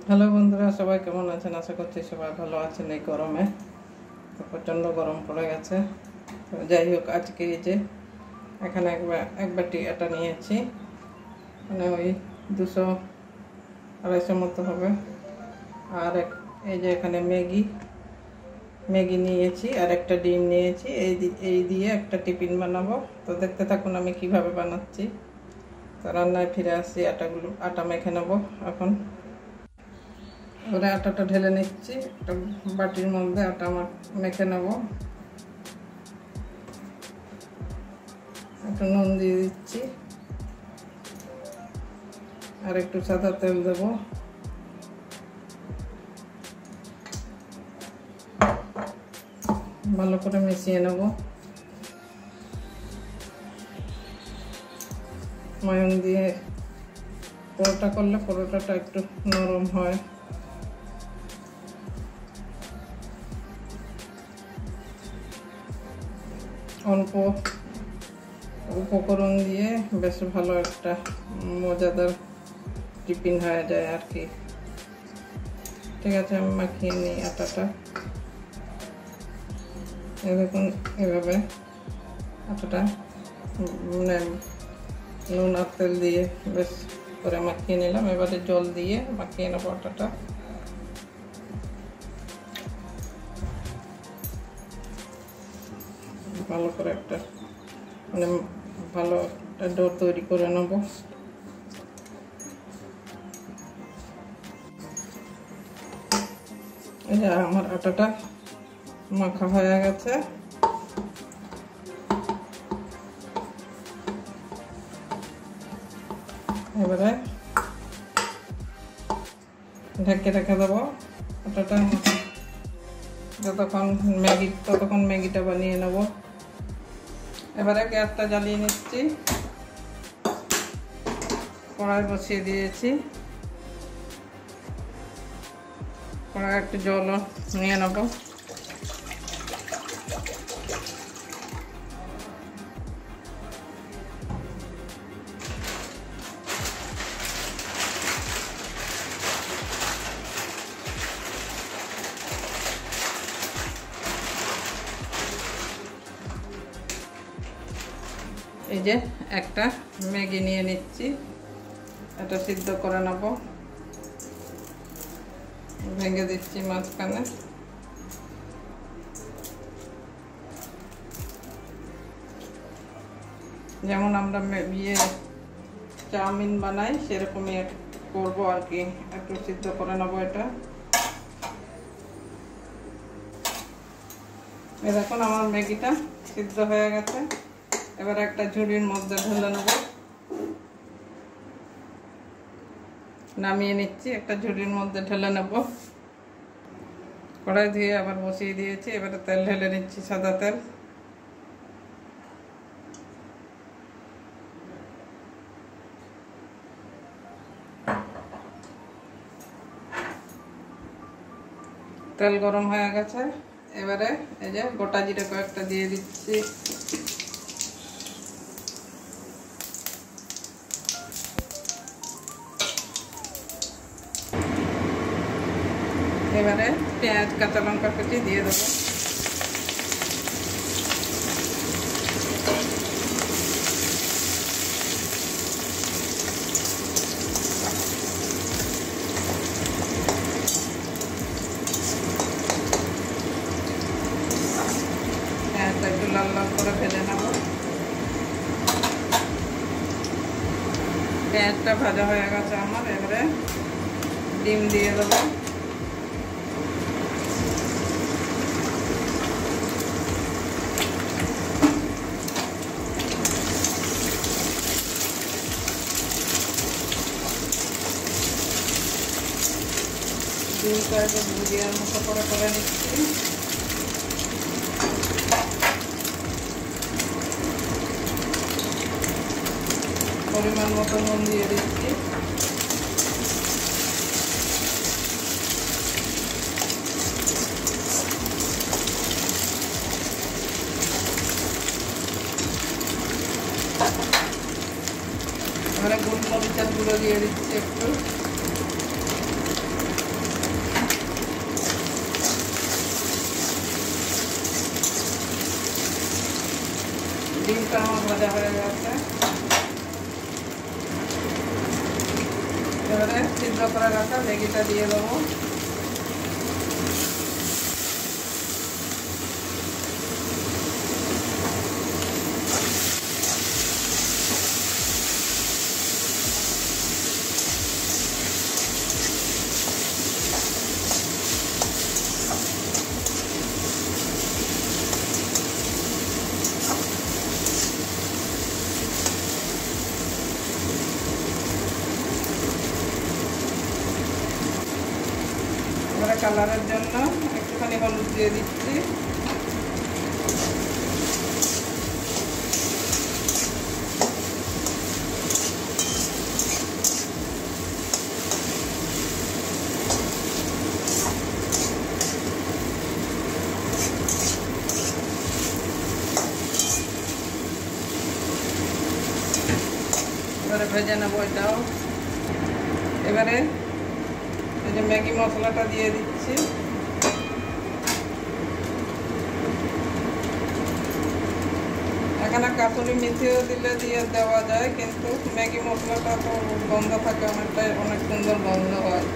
Hello বন্ধুরা, সবাই কেমন আছেন? আশা করছি সবাই ভালো আছেন। এই গরমে তো প্রচণ্ড গরম পড়ে গেছে। তো যাই হোক, আজকে এই যে এখানে এক বাটি আটা নিয়েছি, মানে ওই 200-250 মতো হবে। আর এই যে এখানে ম্যাগি নিয়েছি, আর একটা ডিম নিয়েছি। এই দিয়ে একটা টিফিন বানাবো। তো দেখতে থাকুন আমি কিভাবে বানাচ্ছি। তো রান্নায় ফিরে আসছি। আটা মেখে নেবো এখন। এবারে আটাটা ঢেলে নিচ্ছি একটা বাটির মধ্যে। আটা মেখে নেব। একটু নুন দিয়ে দিচ্ছি, আর একটু সাদা তেল দেব। ভালো করে মিশিয়ে নেব। ময়ান দিয়ে পরোটা করলে পরোটাটা একটু নরম হয়। অল্প উপকরণ দিয়ে বেশ ভালো একটা মজাদার টিফিন হয়ে যায় আর কি। ঠিক আছে, আমি মাখিয়ে নিই আটাটা। দেখুন, এভাবে আটাটা মানে নুন আর তেল দিয়ে বেশ করে মাখিয়ে নিলাম। এবারে জল দিয়ে মাখিয়ে নেবো আটাটা। ভালো করে একটা মানে ভালো একটা ডো তৈরি করে নেব। এই যে আমার আটাটা মাখা হয়ে গেছে। এবারে ঢেকে রেখে দেবো আটাটা ততক্ষণ ম্যাগিটা বানিয়ে নেব। এবারে গ্যাসটা জ্বালিয়ে নিচ্ছি, কড়াই বসিয়ে দিয়েছি। কড়াই একটু জল নিয়ে নেব। এই যে একটা ম্যাগি নিয়ে নিচ্ছি, এটা সিদ্ধ করে নেব। ভেঙে দিচ্ছি মাঝখানে। যেমন আমরা চাউমিন বানাই সেরকমই করবো আর কি। একটু সিদ্ধ করে নেবো এটা। দেখুন আমার ম্যাগিটা সিদ্ধ হয়ে গেছে। এবার একটা ঝুড়ির মধ্যে ঢেলে নেব। নামিয়ে নিচ্ছি, একটা ঝুড়ির মধ্যে ঢেলে নেব। কড়াই ধুয়ে আবার বসিয়ে দিয়েছি। এবারে তেল ঢেলে নিচ্ছি, সাদা তেল। তেল গরম হয়ে গেছে। এবারে এই যে গোটা জিরে কয়েকটা দিয়ে দিচ্ছি। এবারে পেঁয়াজ কাঁচা লঙ্কা কুচি দিয়ে দেবো। পেঁয়াজটা একটু লাল লাল করে ভেজে নেব। পেঁয়াজটা ভাজা হয়ে গেছে আমার। এবারে ডিম দিয়ে দেবো। ডিমটা একটু ভুজিয়ার মতো করে নিচ্ছি। পরিমাণ মতো নুন দিয়ে দিচ্ছি। এবারে গোলমরিচের গুঁড়ো দিয়ে দিচ্ছি একটু। ভাজা হয়ে গেছে। এবারে সিদ্ধ করে রাখা ম্যাগিটা দিয়ে দেবো। এবারে কালারের জন্য একটুখানি হলুদ দিয়ে দিচ্ছি। এবারে ভেজে নেবো এটাও। এবারে এই যে ম্যাগি মশলাটা দিয়ে দিচ্ছি। এখানে কাসুরি মেথিও দিয়ে দেওয়া যায়, কিন্তু ম্যাগি মশলাটা তো গন্ধ থাকে অনেকটাই, অনেক সুন্দর গন্ধ হয়।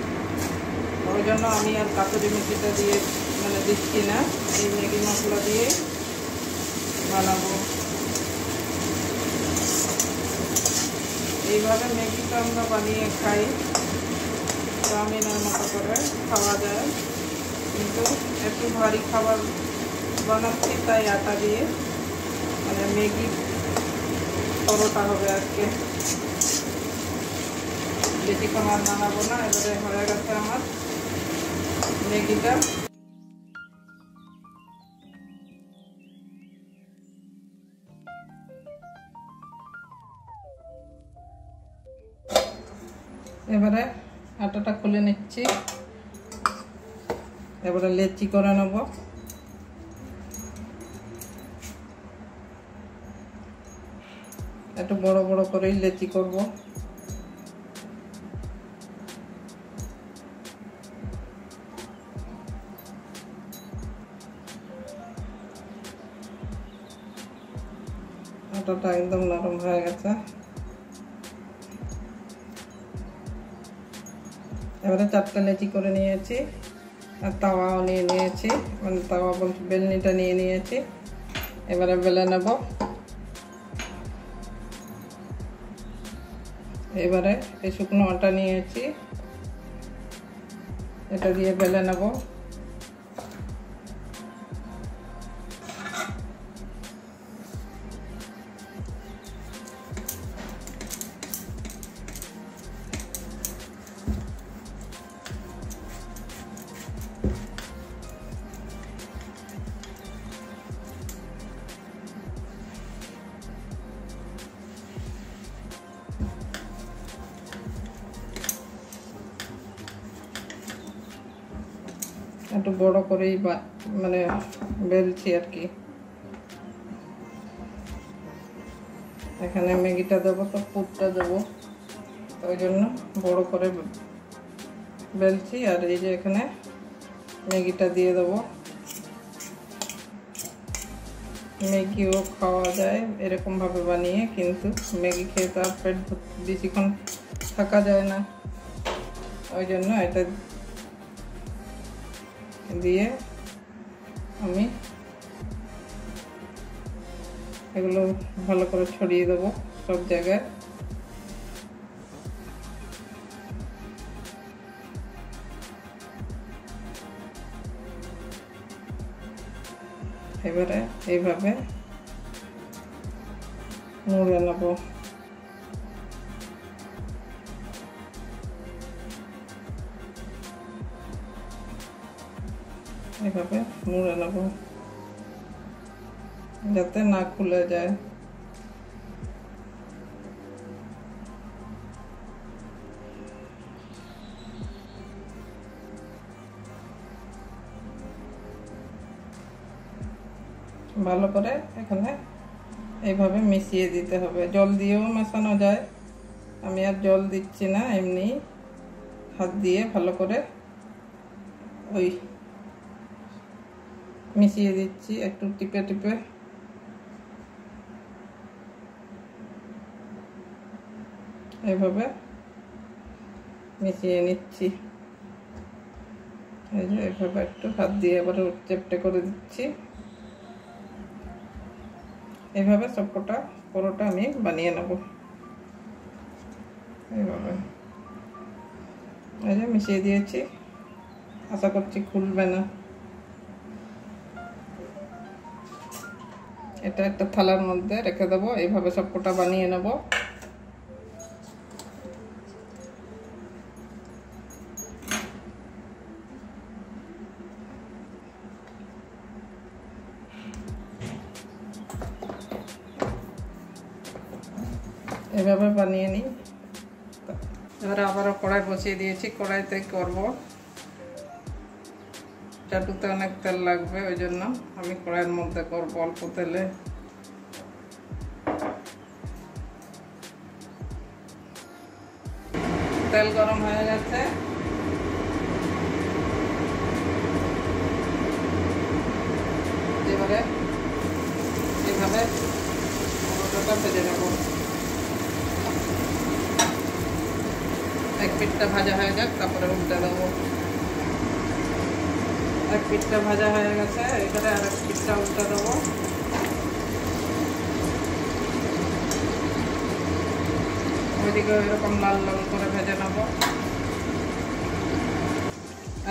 ওই জন্য আমি আর কাসুরি মেথিটা দিয়ে দিচ্ছি না, এই ম্যাগি মশলা দিয়ে বানাবো। এইভাবে ম্যাগিটা আমরা বানিয়ে খাই, চাউমিনের মতো করে খাওয়া যায়, কিন্তু একটু ভারী খাবার বানাচ্ছি তাই আটা দিয়ে ম্যাগি পরোটা হবে আজকে। বেশিক্ষণ আর বানাবো না। এবারে হয়ে গেছে আমার ম্যাগিটা। এবারে আটাটা খুলে নিচ্ছি। এবারে লেচি করে নেব। একটু বড় বড় করেই লেচি করব। আটাটা একদম নরম হয়ে গেছে। এবারে 4টা লেচি করে নিয়েছি, আর তাওয়াও নিয়ে নিয়েছি, তাওয়া বলতে বেলনিটা নিয়ে নিয়েছি। এবারে বেলে নেব। এবারে এই শুকনো আটা নিয়েছি, এটা দিয়ে বেলে নেব। একটু বড় করেই বেলছি আর কি। এখানে ম্যাগিটা দেবো, তো পুরটা দেবো, ওই জন্য বড় করে বেলছি। আর এই যে এখানে ম্যাগিটা দিয়ে দেবো। ম্যাগিও খাওয়া যায় এরকম ভাবে বানিয়ে, কিন্তু ম্যাগি খেয়ে তো আর পেট বেশিক্ষণ থাকা যায় না, ওই জন্য এটা দিয়ে আমি এগুলো ভালো করে ছড়িয়ে দেবো সব জায়গায়। এবারে এইভাবে মুড়ে নেব। এভাবে মুড়ে নেব যাতে না খুলে যায়। ভালো করে এখানে এইভাবে মিশিয়ে দিতে হবে। জল দিয়েও মেশানো যায়, আমি আর জল দিচ্ছি না, এমনি হাত দিয়ে ভালো করে ওই মিশিয়ে দিচ্ছি, একটু টিপে টিপে। এইভাবে মিশিয়ে নিচ্ছি। এই যে এইভাবে একটু হাত দিয়ে আবার চেপটে করে দিচ্ছি। এইভাবে সবকটা পরোটা আমি বানিয়ে নেব। এইভাবে এই যে মিশিয়ে দিয়েছি, আশা করছি খুলবে না। এটা একটা থালার মধ্যে রেখে দেবো। এইভাবে সবকটা বানিয়ে নেব। এভাবে বানিয়ে নিই। এবারে আবারও কড়াই বসিয়ে দিয়েছি, কড়াইতে করব। চাটুতে অনেক তেল লাগবে, ওই জন্য আমি কড়াইয়ের মধ্যে করব অল্প তেলে। তেল গরম হয়ে গেছে, এবারে এইভাবে পরোটাটা ভেজে নেব। এক পিঠটা ভাজা হয়ে যাক, তারপরে উল্টে দেবো। এক পিঠটা ভাজা হয়ে গেছে, এবারে আর এক পিঠটা উল্টে দেবো। ওইদিকে এরকম লাল লাল করে ভেজে নেব।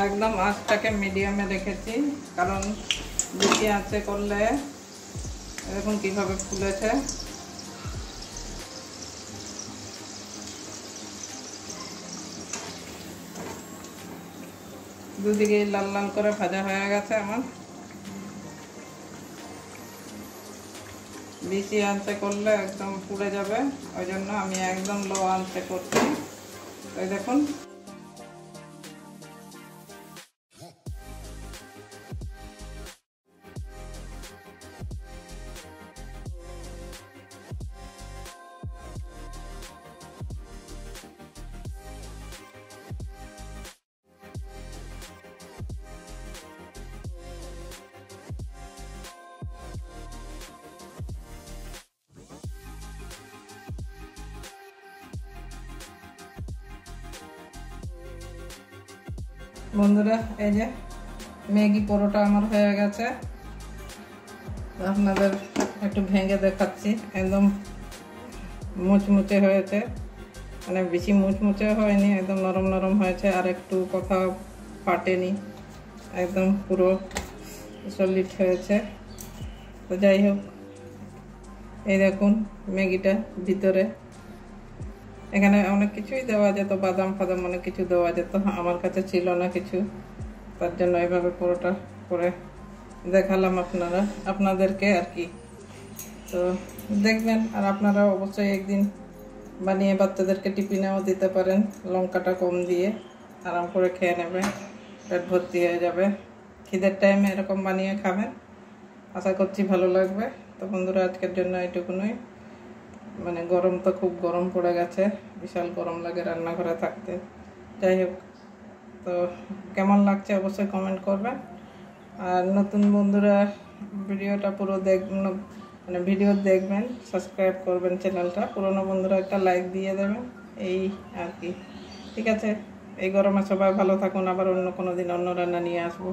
একদম আঁচটাকে মিডিয়ামে রেখেছি, কারণ বেশি আঁচে করলে দেখুন কিভাবে ফুলেছে। দুদিকে লাল লাল করে ভাজা হয়ে গেছে আমার। বেশি আঁচে করলে একদম পুড়ে যাবে, ওই জন্য আমি একদম লো আঁচে করছি। এই দেখুন বন্ধুরা, এই যে ম্যাগি পরোটা আমার হয়ে গেছে। আপনাদের একটু ভেঙে দেখাচ্ছি। একদম মুচমুচে হয়েছে, মানে বেশি মুচমুচে হয়নি, একদম নরম নরম হয়েছে, আর একটু কথা ফাটেনি, একদম পুরো সলিড হয়েছে। তো যাই হোক, এই দেখুন ম্যাগিটা ভিতরে, এখানে অনেক কিছুই দেওয়া যেত, বাদাম ফাদাম অনেক কিছু দেওয়া যেত, আমার কাছে ছিল না কিছু, তার জন্য এইভাবে পুরোটা করে দেখালাম আপনাদেরকে আর কি। তো দেখবেন, আর আপনারা অবশ্যই একদিন বানিয়ে বাচ্চাদেরকে টিফিনেও দিতে পারেন, লঙ্কাটা কম দিয়ে আরাম করে খেয়ে নেবে, পেট ভর্তি হয়ে যাবে। খিদের টাইমে এরকম বানিয়ে খাবেন, আশা করছি ভালো লাগবে। তো বন্ধুরা, আজকের জন্য এইটুকুনই। মানে গরম তো খুব গরম পড়ে গেছে, বিশাল গরম লাগে রান্নাঘরে থাকতে। যাই হোক, তো কেমন লাগছে অবশ্যই কমেন্ট করবেন। আর নতুন বন্ধুরা ভিডিওটা পুরো মানে ভিডিও দেখবেন, সাবস্ক্রাইব করবেন চ্যানেলটা। পুরনো বন্ধুরা একটা লাইক দিয়ে দেবেন, এই আর কি। ঠিক আছে, এই গরমে সবাই ভালো থাকুন। আবার অন্য কোনো দিন অন্য রান্না নিয়ে আসবো।